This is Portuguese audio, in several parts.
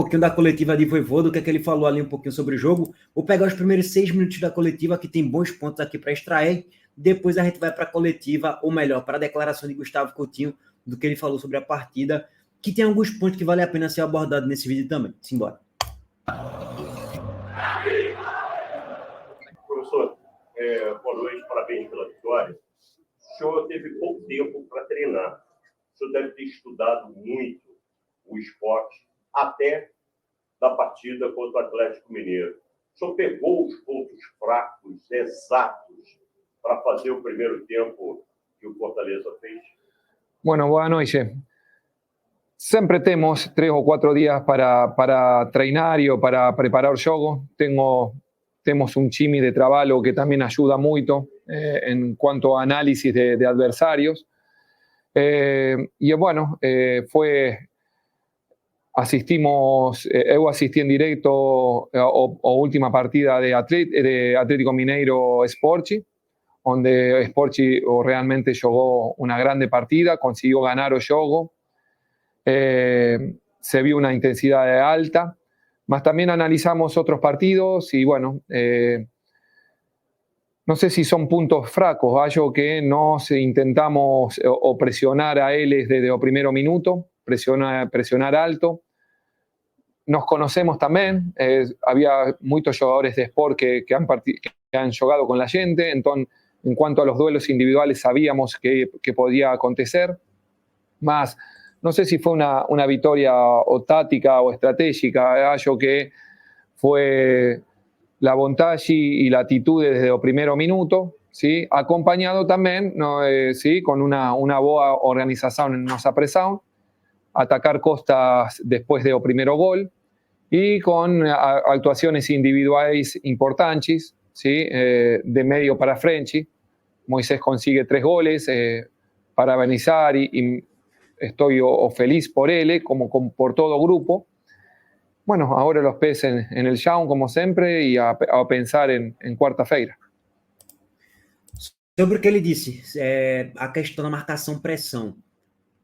pouquinho da coletiva de Vojvoda, o que é que ele falou ali um pouquinho sobre o jogo. Vou pegar os primeiros 6 minutos da coletiva, que tem bons pontos aqui para extrair. Depois a gente vai para a coletiva, ou melhor, para a declaração de Gustavo Coutinho, do que ele falou sobre a partida, que tem alguns pontos que vale a pena ser abordado nesse vídeo também. Simbora. Professor, boa noite, parabéns pela vitória. O senhor teve pouco tempo para treinar. O senhor deve ter estudado muito o esporte até da partida contra o Atlético Mineiro. O senhor pegou os pontos fracos exatos para fazer o primeiro tempo que o Fortaleza fez? Bueno, boa noite. Siempre tenemos 3 o 4 días para treinar y para preparar el juego. Tenemos un chimi de trabajo que también ayuda mucho en cuanto a análisis de adversarios. Y bueno, eu asistí en directo a última partida de Atlético Mineiro Sporting, donde Sporting realmente jugó una grande partida, consiguió ganar el juego. Se vio una intensidad alta, mas también analizamos otros partidos y bueno, no sé si son puntos fracos, algo que nos intentamos o presionar a ellos desde el primer minuto, presionar alto. Nos conocemos también, había muchos jugadores de Sport que han jugado con la gente, entonces en cuanto a los duelos individuales sabíamos que podía acontecer, más no sé si fue una victoria o táctica o estratégica, algo que fue la voluntad y la actitud desde el primer minuto, ¿sí? Acompañado también, ¿no? ¿Sí? Con una boa organización en nuestra presión, atacar costas después del primer gol y con actuaciones individuales importantes, ¿sí? De medio para frente. Moisés consigue 3 goles, parabenizar y estoy feliz por él, como por todo grupo. Bueno, ahora los pés en el chão, como sempre, e a pensar em quarta-feira. Sobre o que ele disse, a questão da marcação-pressão.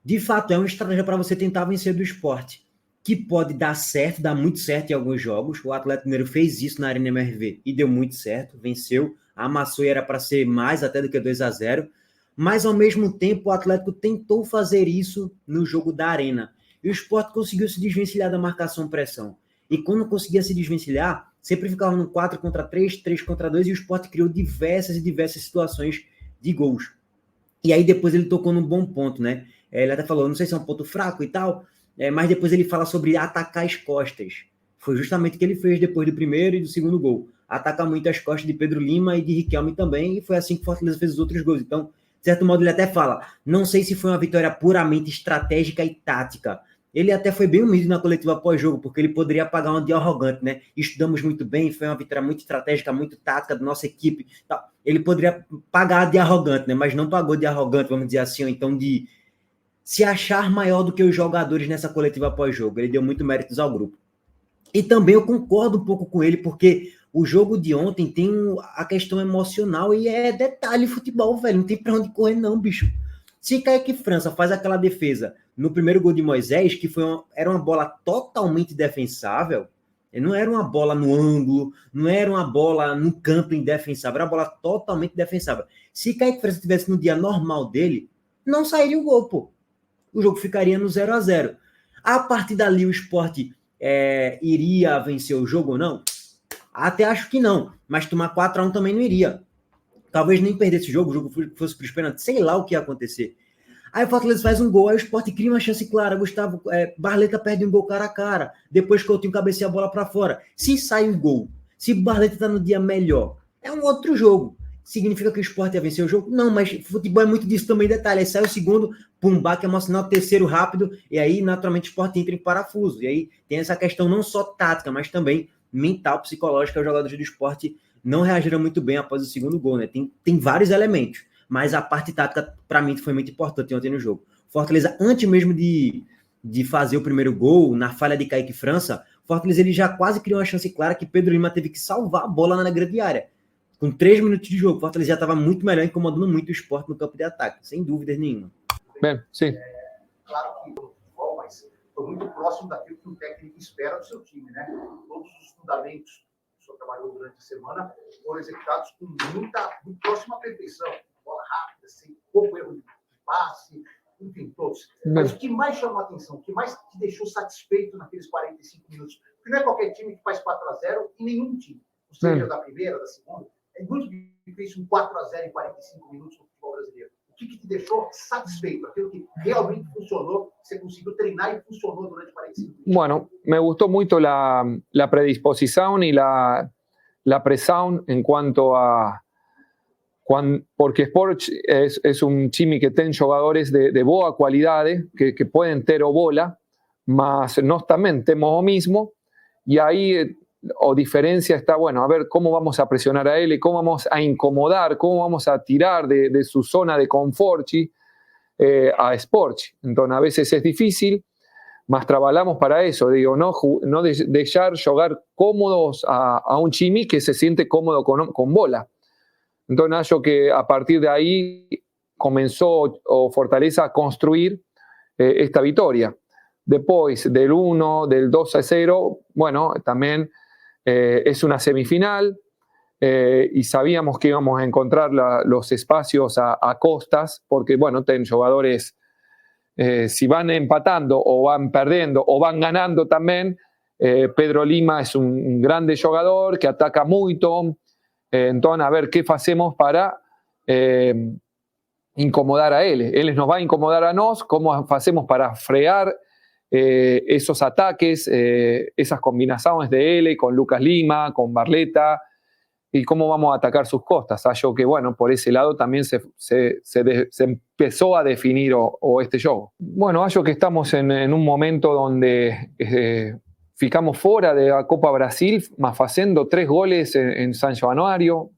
De fato, é uma estratégia para você tentar vencer do Sport, que pode dar certo, dar muito certo em alguns jogos. O Atlético Mineiro fez isso na Arena MRV e deu muito certo, venceu, amassou e era para ser mais até do que 2-0. Mas, ao mesmo tempo, o Atlético tentou fazer isso no jogo da Arena. E o Sport conseguiu se desvencilhar da marcação-pressão. E quando conseguia se desvencilhar, sempre ficava no 4 contra 3, 3 contra 2, e o Sport criou diversas e diversas situações de gols. E aí depois ele tocou num bom ponto, né? Ele até falou, não sei se é um ponto fraco e tal, mas depois ele fala sobre atacar as costas. Foi justamente o que ele fez depois do primeiro e do segundo gol. Atacar muito as costas de Pedro Lima e de Riquelme também, e foi assim que o Fortaleza fez os outros gols. Então, de certo modo, ele até fala, não sei se foi uma vitória puramente estratégica e tática. Ele até foi bem humilde na coletiva pós-jogo, porque ele poderia pagar uma de arrogante, né? Estudamos muito bem, foi uma vitória muito estratégica, muito tática da nossa equipe. Ele poderia pagar de arrogante, né? Mas não pagou de arrogante, vamos dizer assim, ou então de se achar maior do que os jogadores nessa coletiva pós-jogo. Ele deu muito méritos ao grupo. E também eu concordo um pouco com ele, porque o jogo de ontem tem a questão emocional e é detalhe futebol, velho. Não tem pra onde correr, não, bicho. Se Kaique França faz aquela defesa no primeiro gol de Moisés, que era uma bola totalmente defensável, não era uma bola no ângulo, não era uma bola no campo indefensável, era uma bola totalmente defensável. Se Kaique França estivesse no dia normal dele, não sairia o gol, pô. O jogo ficaria no 0-0. A partir dali o Sport iria vencer o jogo ou não? Até acho que não, mas tomar 4-1 também não iria. Talvez nem perdesse o jogo fosse para os pênaltis, sei lá o que ia acontecer. Aí o Fortaleza faz um gol, aí o Sport cria uma chance clara, Gustavo, Barleta perde um gol cara a cara, depois Coutinho cabeceia a bola para fora. Se sai o gol, se Barleta está no dia melhor, é um outro jogo. Significa que o Sport ia vencer o jogo? Não, mas futebol é muito disso também, detalhe. Aí sai o segundo, pumba, que é emocional, o terceiro rápido, e aí naturalmente o Sport entra em parafuso. E aí tem essa questão não só tática, mas também mental, psicológica. Os jogadores do Sport não reagiram muito bem após o segundo gol, né? Tem vários elementos, mas a parte tática, para mim, foi muito importante ontem no jogo. Fortaleza, antes mesmo de fazer o primeiro gol, na falha de Kaique França, Fortaleza ele já quase criou uma chance clara que Pedro Lima teve que salvar a bola na grande área. Com 3 minutos de jogo, Fortaleza já estava muito melhor, incomodando muito o Sport no campo de ataque, sem dúvidas nenhuma. Bem, sim. Claro que no futebol, mas foi muito próximo daquilo que o técnico espera do seu time, né? Todos os fundamentos que o senhor trabalhou durante a semana foram executados com muito próxima perfeição. Bola rápida, sem pouco erro de passe, enfim, todos. Mas o que mais chamou a atenção, o que mais te deixou satisfeito naqueles 45 minutos? Porque não é qualquer time que faz 4-0 e nenhum time. Ou seja, da primeira, da segunda. É muito difícil um 4-0 em 45 minutos no futebol brasileiro. O que te deixou satisfeito? Aquilo que realmente funcionou, você conseguiu treinar y funcionó durante 45 minutos. Bueno, me gustó mucho la predisposición y la presión en cuanto a... porque Sport es un time que tiene jugadores de boa qualidade, que pueden ter o bola, mas nós también temos o mismo, y ahí o diferencia está, bueno, a ver cómo vamos a presionar a él, cómo vamos a incomodar, cómo vamos a tirar de su zona de confort a Sport. Entonces a veces es difícil, mas trabajamos para eso, digo, no dejar jugar cómodos a un time que se siente cómodo con bola. Entonces, acho que a partir de ahí comenzó o Fortaleza a construir esta victoria. Después del 1, del 2-0, bueno, también es una semifinal y sabíamos que íbamos a encontrar los espacios a costas, porque, bueno, tienen jugadores, si van empatando o van perdiendo o van ganando también, Pedro Lima es un grande jugador que ataca mucho. Entonces, a ver qué hacemos para incomodar a él. Él nos va a incomodar a nos, cómo hacemos para frear esos ataques, esas combinaciones de él con Lucas Lima, con Barleta, y cómo vamos a atacar sus costas. Yo que, bueno, por ese lado también se empezó a definir este juego. Bueno, yo que estamos en un momento donde ficamos fuera de la Copa Brasil, mas haciendo 3 goles en San Januario.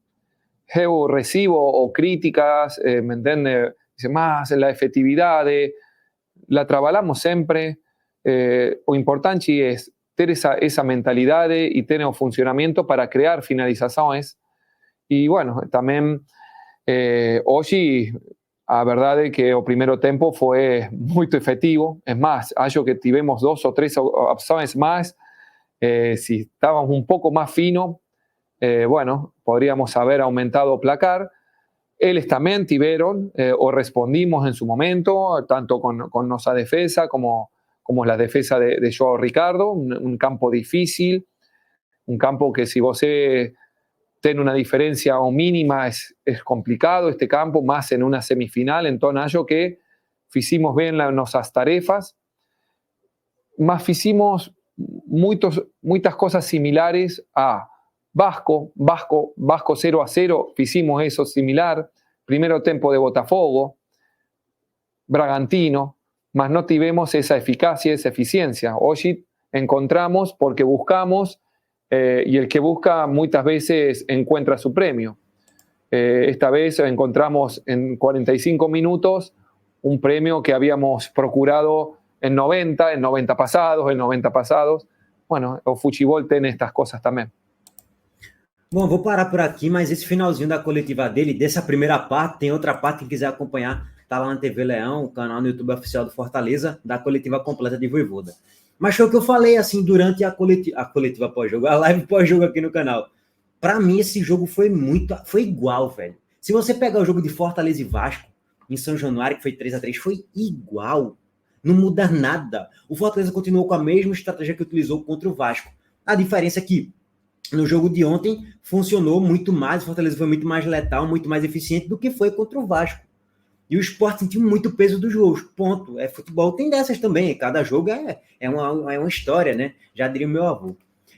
Eu recibo críticas, ¿me entiende? Dice, más la efectividad, la trabajamos siempre. Lo importante es tener esa mentalidad y tener un funcionamiento para crear finalizaciones. Y bueno, también hoy, a verdad es que el primer tiempo fue muy efectivo. Es más, acho que tivemos 2 o 3 opciones más. Si estábamos un poco más fino, bueno, podríamos haber aumentado el placar. Ellos también tuvieron o respondimos en su momento, tanto con nuestra defensa como la defensa de Joao Ricardo, un campo difícil, un campo que si vos tiene una diferencia o mínima es complicado este campo, más en una semifinal. Entonces, yo que hicimos bien nuestras tarefas, más hicimos muchas cosas similares a Vasco 0-0, hicimos eso similar, primero tiempo de Botafogo, Bragantino, mas no tuvimos esa eficacia, esa eficiencia. Hoy encontramos porque buscamos y el que busca muchas veces encuentra su premio. Esta vez encontramos en 45 minutos un premio que habíamos procurado en 90 pasados. Bueno, o futebol tem estas coisas também. Bom, vou parar por aqui, mas esse finalzinho da coletiva dele, dessa primeira parte, tem outra parte, quem quiser acompanhar, tá lá na TV Leão, o canal no YouTube oficial do Fortaleza, da coletiva completa de Vojvoda. Mas foi o que eu falei, assim, durante a coletiva pós-jogo, a live pós-jogo aqui no canal. Para mim, esse jogo foi igual, velho. Se você pegar o jogo de Fortaleza e Vasco, em São Januário, que foi 3-3, foi igual. Não muda nada. O Fortaleza continuou com a mesma estratégia que utilizou contra o Vasco. A diferença é que no jogo de ontem funcionou muito mais, o Fortaleza foi muito mais letal, muito mais eficiente do que foi contra o Vasco. E o Sport sentiu muito peso dos gols, ponto. Futebol tem dessas também, cada jogo é uma história, né? Já diria o meu avô.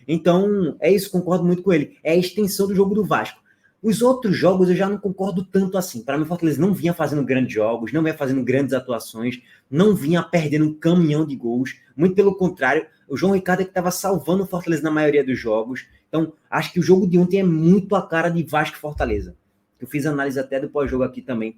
Então, é isso, concordo muito com ele. É a extensão do jogo do Vasco. Os outros jogos eu já não concordo tanto assim. Para mim, o Fortaleza não vinha fazendo grandes jogos, não vinha fazendo grandes atuações, não vinha perdendo um caminhão de gols. Muito pelo contrário, o João Ricardo é que estava salvando o Fortaleza na maioria dos jogos. Então, acho que o jogo de ontem é muito a cara de Vasco e Fortaleza. Eu fiz análise até do pós-jogo aqui também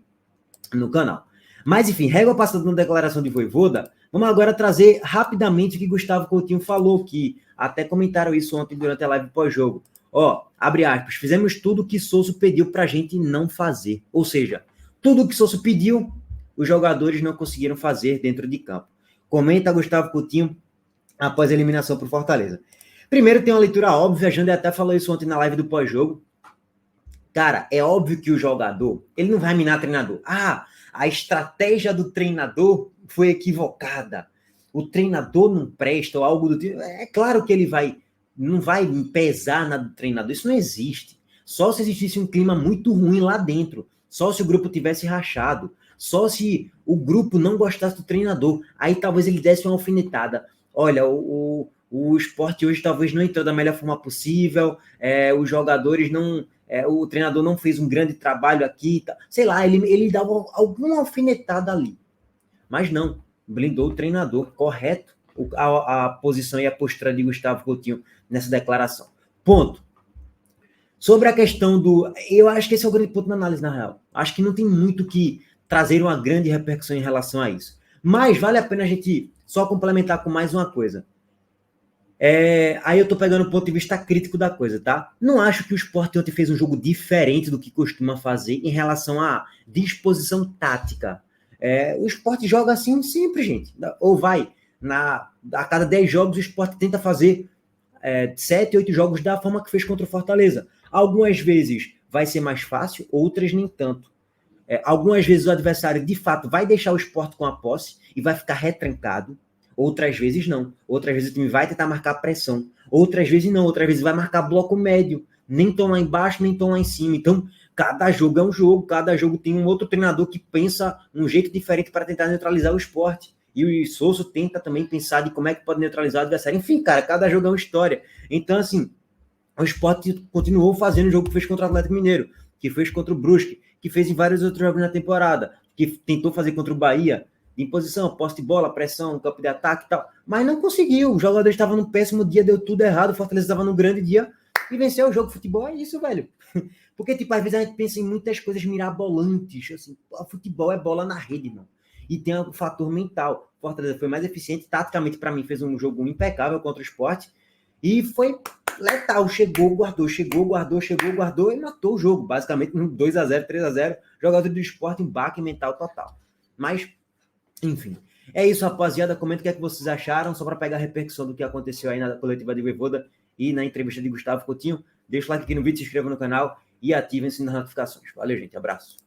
no canal. Mas, enfim, régua passada na declaração de Vojvoda, vamos agora trazer rapidamente o que Gustavo Coutinho falou, que até comentaram isso ontem durante a live pós-jogo. Ó, abre aspas, fizemos tudo o que Sousa pediu pra gente não fazer. Ou seja, tudo o que Sousa pediu, os jogadores não conseguiram fazer dentro de campo. Comenta Gustavo Coutinho após a eliminação para o Fortaleza. Primeiro, tem uma leitura óbvia, a Jander até falou isso ontem na live do pós-jogo. Cara, é óbvio que o jogador, ele não vai minar treinador. A estratégia do treinador foi equivocada. O treinador não presta ou algo do tipo. É claro que ele não vai pesar na do treinador. Isso não existe. Só se existisse um clima muito ruim lá dentro. Só se o grupo tivesse rachado. Só se o grupo não gostasse do treinador. Aí talvez ele desse uma alfinetada. Olha, o Sport hoje talvez não entrou da melhor forma possível. Os jogadores não... o treinador não fez um grande trabalho aqui. Tá. Sei lá, ele dava alguma alfinetada ali. Mas não. Blindou o treinador. Correto a posição e a postura de Gustavo Coutinho nessa declaração. Ponto. Sobre a questão eu acho que esse é o grande ponto na análise, na real. Acho que não tem muito que trazer uma grande repercussão em relação a isso. Mas vale a pena a gente só complementar com mais uma coisa. Aí eu tô pegando o ponto de vista crítico da coisa, tá? Não acho que o Sport ontem fez um jogo diferente do que costuma fazer em relação à disposição tática. O Sport joga assim sempre, gente. Ou a cada 10 jogos o Sport tenta fazer 7, 8 jogos da forma que fez contra o Fortaleza. Algumas vezes vai ser mais fácil, outras nem tanto. Algumas vezes o adversário, de fato, vai deixar o Sport com a posse e vai ficar retrancado. Outras vezes não. Outras vezes o time vai tentar marcar pressão. Outras vezes não. Outras vezes vai marcar bloco médio. Nem tão lá embaixo, nem tão lá em cima. Então, cada jogo é um jogo. Cada jogo tem um outro treinador que pensa um jeito diferente para tentar neutralizar o Sport. E o Souza tenta também pensar de como é que pode neutralizar o adversário. Enfim, cara, cada jogo é uma história. Então, assim, o Sport continuou fazendo o jogo que fez contra o Atlético Mineiro, que fez contra o Brusque, que fez em vários outros jogos na temporada, que tentou fazer contra o Bahia, de imposição, posse de bola, pressão, campo de ataque e tal, mas não conseguiu. O jogador estava num péssimo dia, deu tudo errado, o Fortaleza estava num grande dia e venceu o jogo. Futebol é isso, velho. Porque, tipo, às vezes a gente pensa em muitas coisas mirabolantes, assim, futebol é bola na rede, mano. E tem um fator mental. O Fortaleza foi mais eficiente, taticamente, para mim, fez um jogo impecável contra o Sport e foi letal. Chegou, guardou e matou o jogo. Basicamente, 2-0, 3-0, jogador do Sport em baque mental total. Mas, enfim, é isso, rapaziada. Comenta o que é que vocês acharam, só para pegar a repercussão do que aconteceu aí na coletiva de Vojvoda e na entrevista de Gustavo Coutinho. Deixa o like aqui no vídeo, se inscreva no canal e ativem-se nas notificações. Valeu, gente. Abraço.